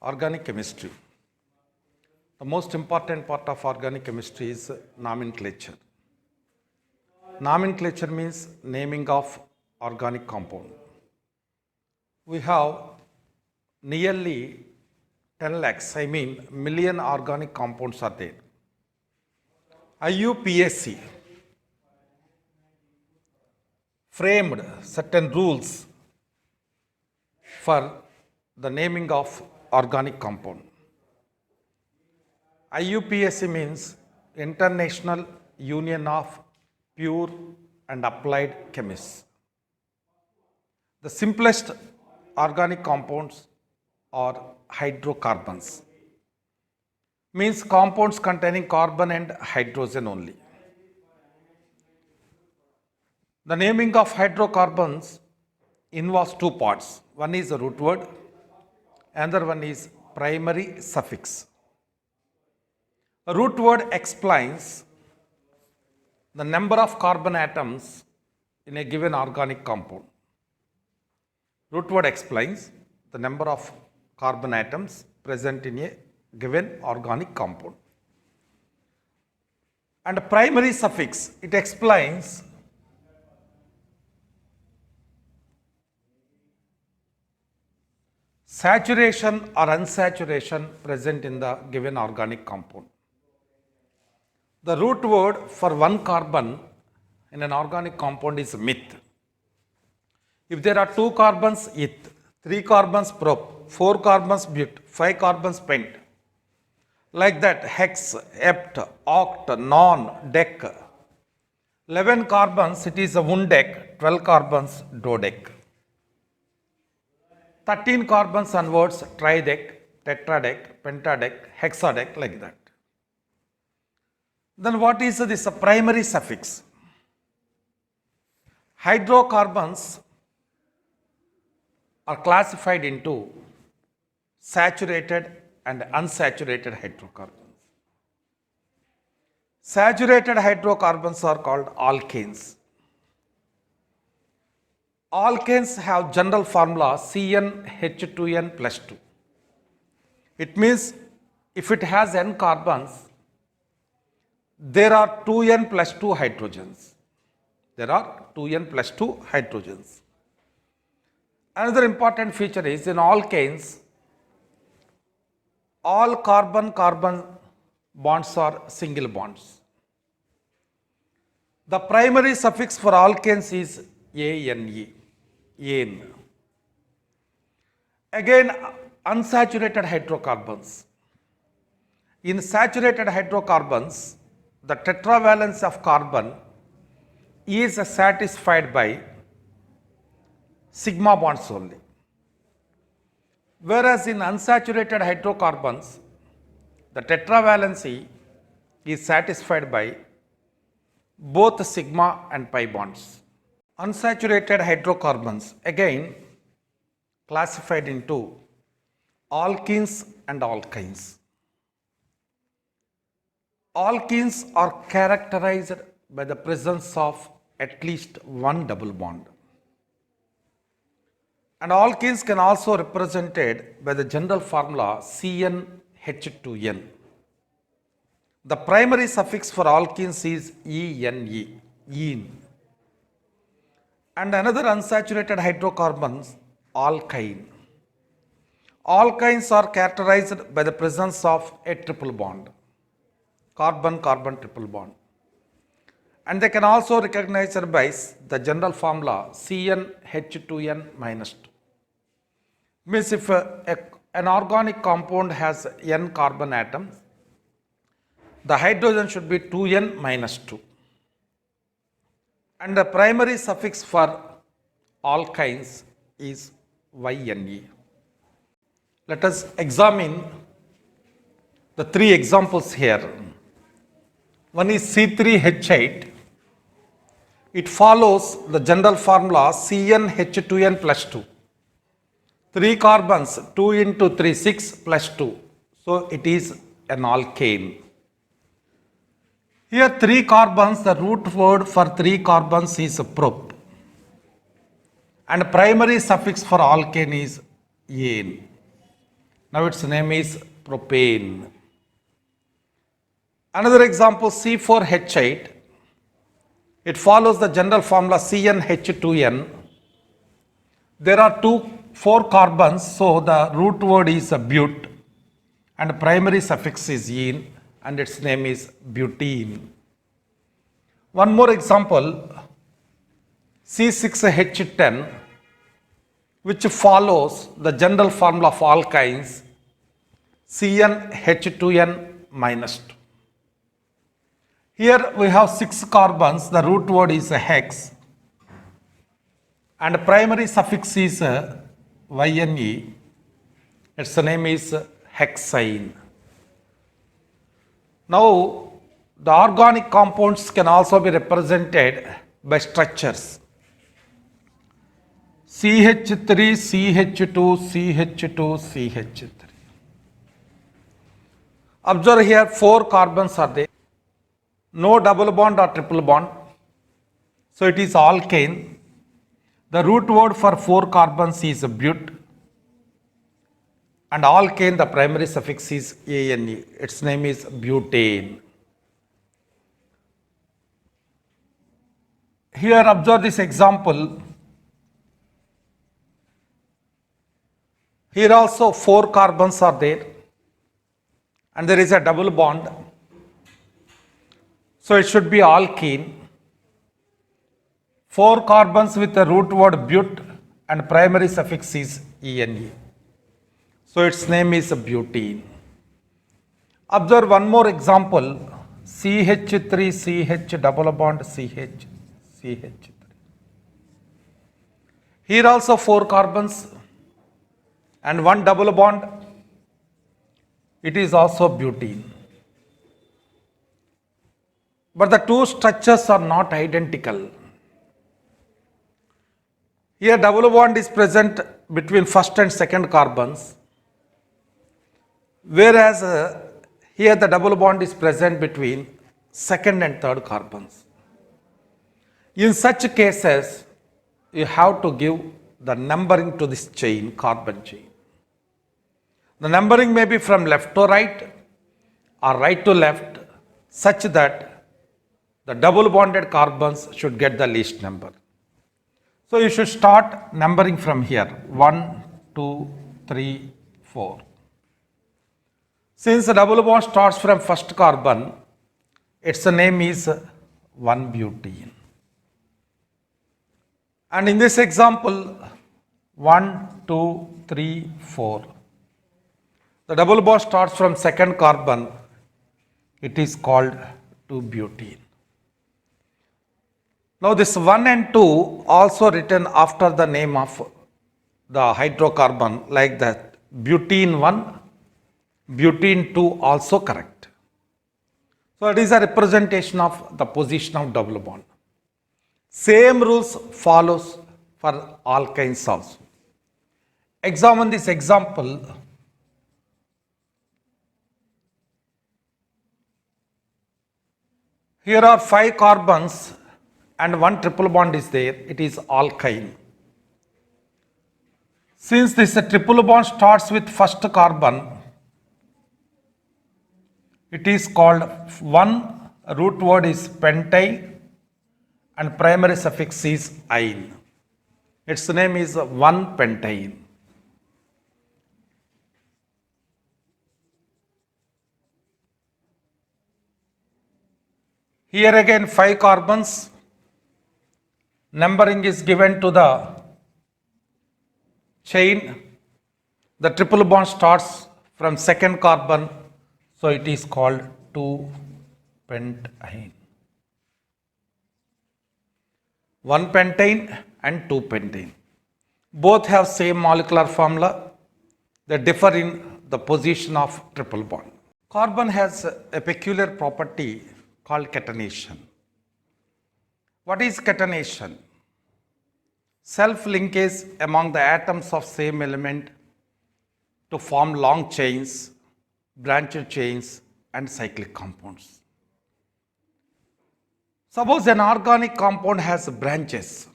Organic chemistry. The most important part of organic chemistry is nomenclature. Nomenclature means naming of organic compound. We have nearly 10 lakhs, million organic compounds are there. IUPAC framed certain rules for the naming of organic compound. IUPAC means International Union of Pure and Applied Chemists. The simplest organic compounds are hydrocarbons, means compounds containing carbon and hydrogen only. The naming of hydrocarbons involves two parts. One is the root word, another one is primary suffix. A root word explains the number of carbon atoms in a given organic compound. Root word explains the number of carbon atoms present in a given organic compound. And primary suffix, it explains saturation or unsaturation present in the given organic compound. The root word for one carbon in an organic compound is meth. If there are 2 carbons, eth, 3 carbons, prop, 4 carbons, but, 5 carbons, pent. Like that, hex, hept, oct, non, dec. 11 carbons, it is a undec, 12 carbons, dodec. 13 carbons onwards, tridec, tetradec, pentadec, hexadec, like that. Then what is this primary suffix? Hydrocarbons are classified into saturated and unsaturated hydrocarbons. Saturated hydrocarbons are called alkanes. Alkanes have general formula CnH2n plus 2. It means if it has n carbons, there are 2n plus 2 hydrogens. There are 2n plus 2 hydrogens. Another important feature is in alkanes, all carbon-carbon bonds are single bonds. The primary suffix for alkanes is ane, ane. Again, unsaturated hydrocarbons. In saturated hydrocarbons, the tetravalence of carbon is satisfied by sigma bonds only. Whereas in unsaturated hydrocarbons, the tetravalency is satisfied by both sigma and pi bonds. Unsaturated hydrocarbons again classified into alkenes and alkynes. Alkenes are characterized by the presence of at least one double bond. And alkenes can also be represented by the general formula CnH2n. The primary suffix for alkenes is ene, ene. And another unsaturated hydrocarbons, alkyne. Alkynes are characterized by the presence of a triple bond, carbon-carbon triple bond. And they can also recognize by the general formula CnH2n minus 2. Means if an organic compound has n carbon atoms, the hydrogen should be 2n minus 2. And the primary suffix for alkynes is yne. Let us examine the 3 examples here. One is C3H8. It follows the general formula CnH2n plus 2. 3 carbons, 2 into 3, 6 plus 2. So it is an alkane. Here 3 carbons, the root word for 3 carbons is prop. And primary suffix for alkane is ane. Now its name is propane. Another example, C4H8. It follows the general formula CnH2n. There are four carbons, so the root word is but and primary suffix is ene and its name is butene. One more example, C6H10, which follows the general formula of alkynes CnH2n minus 2. Here we have 6 carbons, the root word is hex and primary suffix is yne, its name is hexane. Now the organic compounds can also be represented by structures. CH3, CH2, CH2, CH3. Observe here 4 carbons are there. No double bond or triple bond. So it is alkane. The root word for 4 carbons is but. And alkane, the primary suffix is ane. Its name is butane. Here observe this example. Here also 4 carbons are there. And there is a double bond. So it should be alkene. 4 carbons with the root word but and primary suffix is ene. So its name is butene. Observe one more example, CH3, CH double bond CH, CH3. Here also 4 carbons and 1 double bond. It is also butene. But the two structures are not identical. Here double bond is present between first and second carbons, whereas here the double bond is present between second and third carbons. In such cases, you have to give the numbering to this chain, carbon chain. The numbering may be from left to right or right to left, such that the double bonded carbons should get the least number. So you should start numbering from here, 1, 2, 3, 4. Since the double bond starts from first carbon, its name is 1-butene. And in this example, 1, 2, 3, 4. The double bond starts from second carbon, it is called 2-butene. Now this 1 and 2 also written after the name of the hydrocarbon, like that butene 1, butene 2 also correct. So it is a representation of the position of double bond. Same rules follows for alkynes also. Examine this example. Here are 5 carbons and 1 triple bond is there. It is alkyne. Since this triple bond starts with first carbon, it is called 1, root word is pentyne and primary suffix is ine. Its name is 1-pentyne. Here again 5 carbons. Numbering is given to the chain. The triple bond starts from second carbon, so it is called 2-pentyne. 1-pentyne and 2-pentyne. Both have same molecular formula. They differ in the position of triple bond. Carbon has a peculiar property called catenation. What is catenation? Self-linkage among the atoms of same element to form long chains, branched chains, and cyclic compounds. Suppose an organic compound has branches.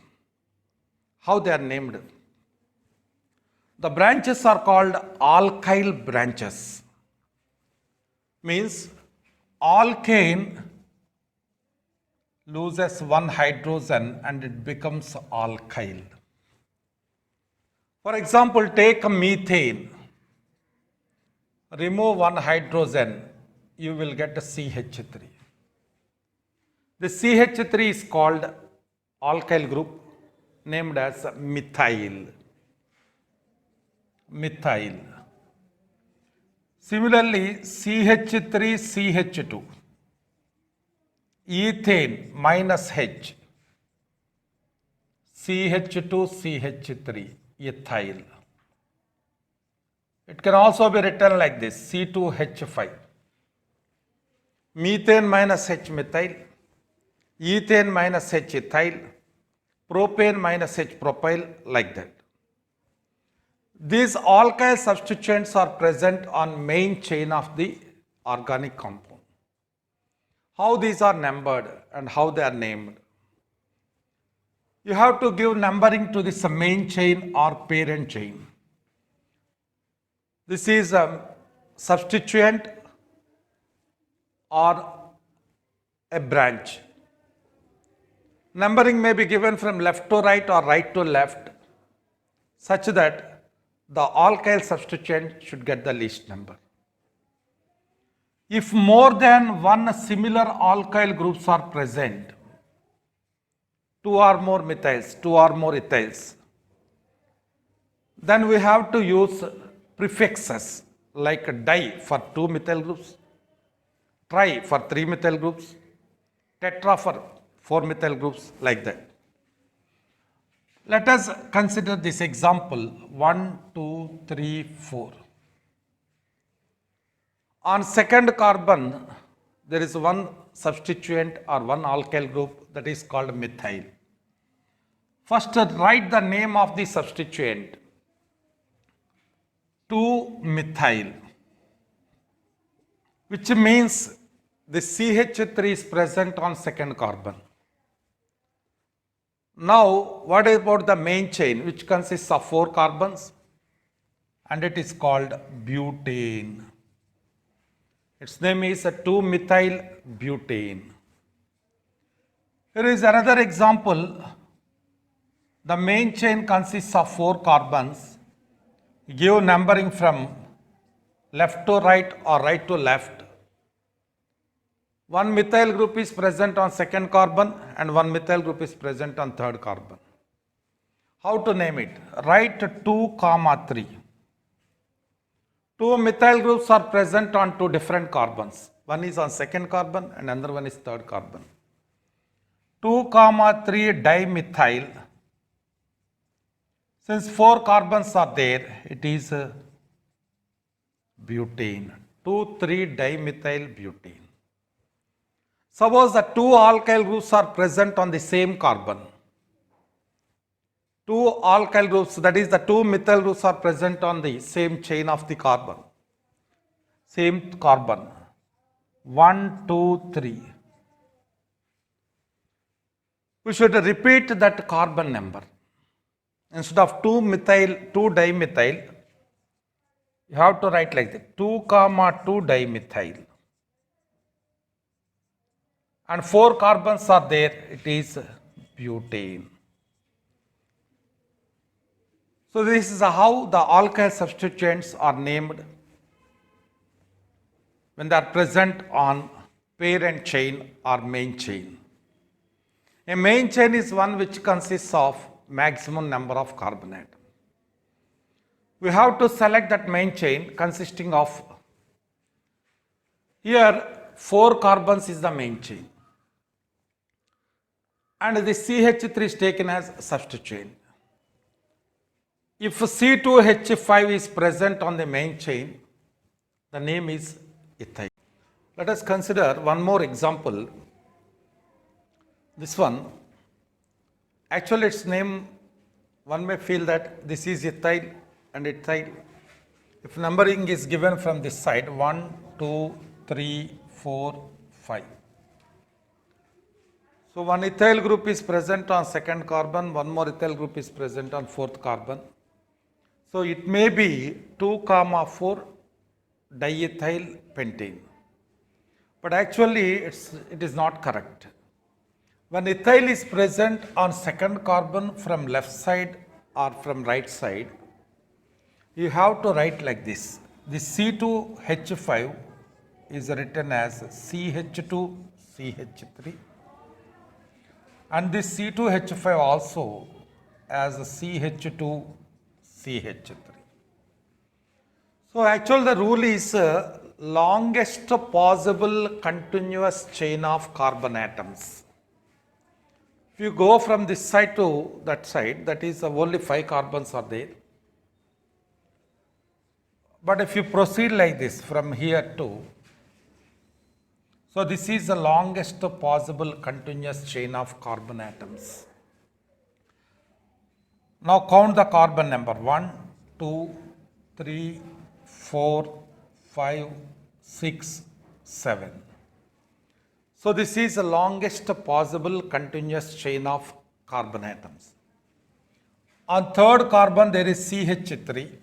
How they are named? The branches are called alkyl branches. Means alkane loses one hydrogen and it becomes alkyl. For example, take a methane, remove one hydrogen, you will get a CH3. The CH3 is called alkyl group named as methyl. Methyl. Similarly, CH3, CH2, ethane minus H, CH2, CH3, ethyl. It can also be written like this, C2H5. Methane minus H methyl, ethane minus H ethyl, propane minus H propyl, like that. These alkyl substituents are present on main chain of the organic compound. How these are numbered and how they are named? You have to give numbering to this main chain or parent chain. This is a substituent or a branch. Numbering may be given from left to right or right to left, such that the alkyl substituent should get the least number. If more than one similar alkyl groups are present, two or more methyls, two or more ethyls, then we have to use prefixes like di for two methyl groups, tri for three methyl groups, tetra for four methyl groups, like that. Let us consider this example 1, 2, 3, 4. On second carbon, there is one substituent or one alkyl group that is called methyl. First, write the name of the substituent, 2-methyl, which means the CH3 is present on second carbon. Now, what about the main chain, which consists of 4 carbons, and it is called butane. Its name is 2-methyl butane. Here is another example. The main chain consists of 4 carbons. Give numbering from left to right or right to left. One methyl group is present on second carbon and one methyl group is present on third carbon. How to name it? Write 2, 3. Two methyl groups are present on two different carbons. One is on second carbon and another one is third carbon. 2, 3 dimethyl. Since 4 carbons are there, it is butane. 2, 3 dimethyl butane. Suppose the two alkyl groups are present on the same carbon. Two alkyl groups, that is the two methyl groups are present on the same chain of the carbon. Same carbon. 1, 2, 3. We should repeat that carbon number. Instead of 2-dimethyl, you have to write like that, 2, 2-dimethyl. And 4 carbons are there, it is butane. So this is how the alkyl substituents are named when they are present on parent chain or main chain. A main chain is one which consists of maximum number of carbon atoms. We have to select that main chain consisting of, here 4 carbons is the main chain. And the CH3 is taken as substituent. If C2H5 is present on the main chain, the name is ethyl. Let us consider one more example. This one, actually its name, one may feel that this is ethyl and ethyl. If numbering is given from this side, 1, 2, 3, 4, 5. So one ethyl group is present on second carbon, one more ethyl group is present on fourth carbon. So it may be 2,4 diethyl pentane. But actually it is not correct. When ethyl is present on second carbon from left side or from right side, you have to write like this. This C2H5 is written as CH2CH3 and this C2H5 also as CH2CH3. So actually the rule is longest possible continuous chain of carbon atoms. If you go from this side to that side, that is only 5 carbons are there. But if you proceed like this from here to, so this is the longest possible continuous chain of carbon atoms. Now count the carbon number 1, 2, 3, 4, 5, 6, 7. So this is the longest possible continuous chain of carbon atoms. On third carbon there is CH3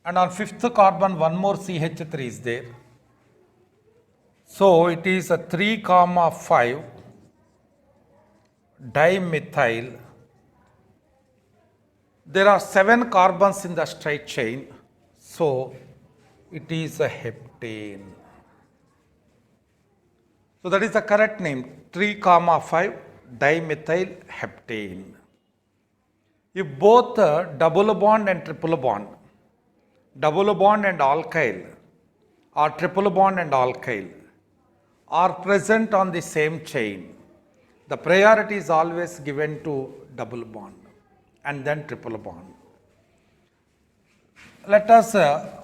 and on fifth carbon one more CH3 is there. So it is a 3,5 dimethyl. There are 7 carbons in the straight chain, so it is a heptane. So that is the correct name, 3,5 dimethyl heptane. If both double bond and triple bond and alkyl or triple bond and alkyl are present on the same chain, the priority is always given to double bond and then triple bond. Let us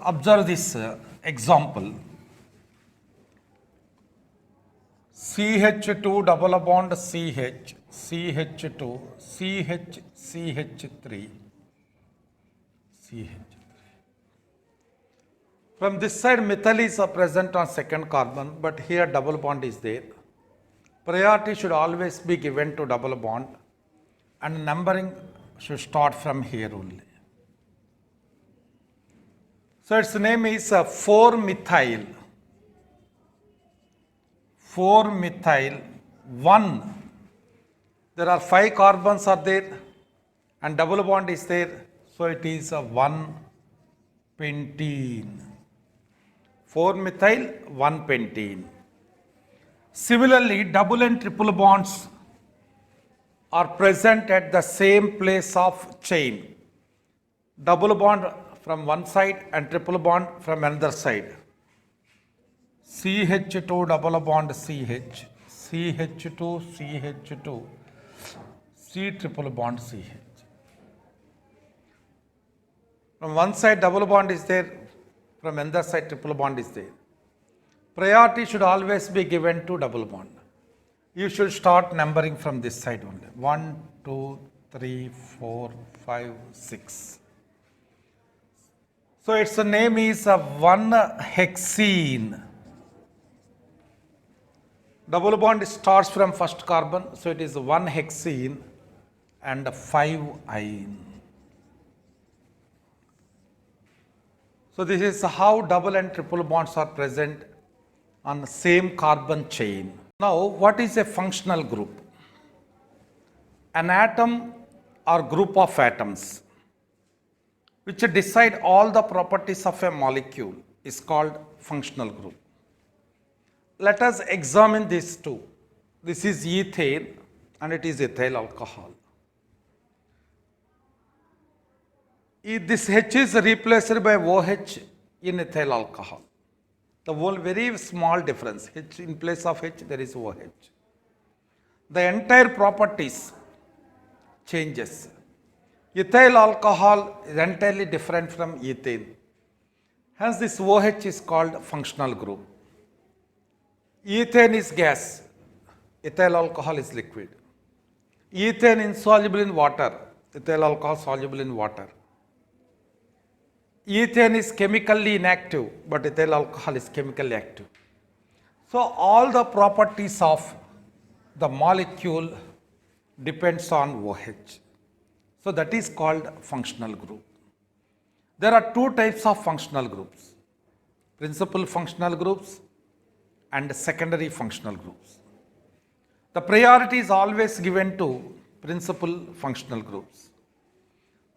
observe this example. CH2 double bond CH, CH2, CH, CH3, CH. From this side methyl is present on second carbon, but here double bond is there. Priority should always be given to double bond and numbering should start from here only. So its name is 4-methyl. 4-methyl 1. There are 5 carbons are there and double bond is there. So it is a 1-pentene. 4-methyl 1-pentene. Similarly, double and triple bonds are present at the same place of chain. Double bond from one side and triple bond from another side. CH2 double bond CH, CH2, CH2, C triple bond CH. From one side double bond is there, from another side triple bond is there. Priority should always be given to double bond. You should start numbering from this side only. 1, 2, 3, 4, 5, 6. So its name is 1-hexene. Double bond starts from first carbon, so it is 1-hexene and 5-ine. So this is how double and triple bonds are present on the same carbon chain. Now what is a functional group? An atom or group of atoms which decide all the properties of a molecule is called functional group. Let us examine these two. This is ethane and it is ethyl alcohol. This H is replaced by OH in ethyl alcohol. The whole very small difference, H in place of H there is OH. The entire properties changes. Ethyl alcohol is entirely different from ethane. Hence this OH is called functional group. Ethane is gas, ethyl alcohol is liquid. Ethane insoluble in water, ethyl alcohol soluble in water. Ethane is chemically inactive, but ethyl alcohol is chemically active. So all the properties of the molecule depends on OH. So that is called functional group. There are two types of functional groups: principal functional groups and secondary functional groups. The priority is always given to principal functional groups.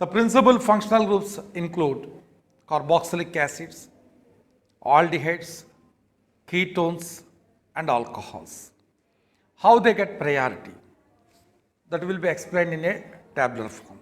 The principal functional groups include carboxylic acids, aldehydes, ketones, and alcohols. How they get priority? That will be explained in a tabular form.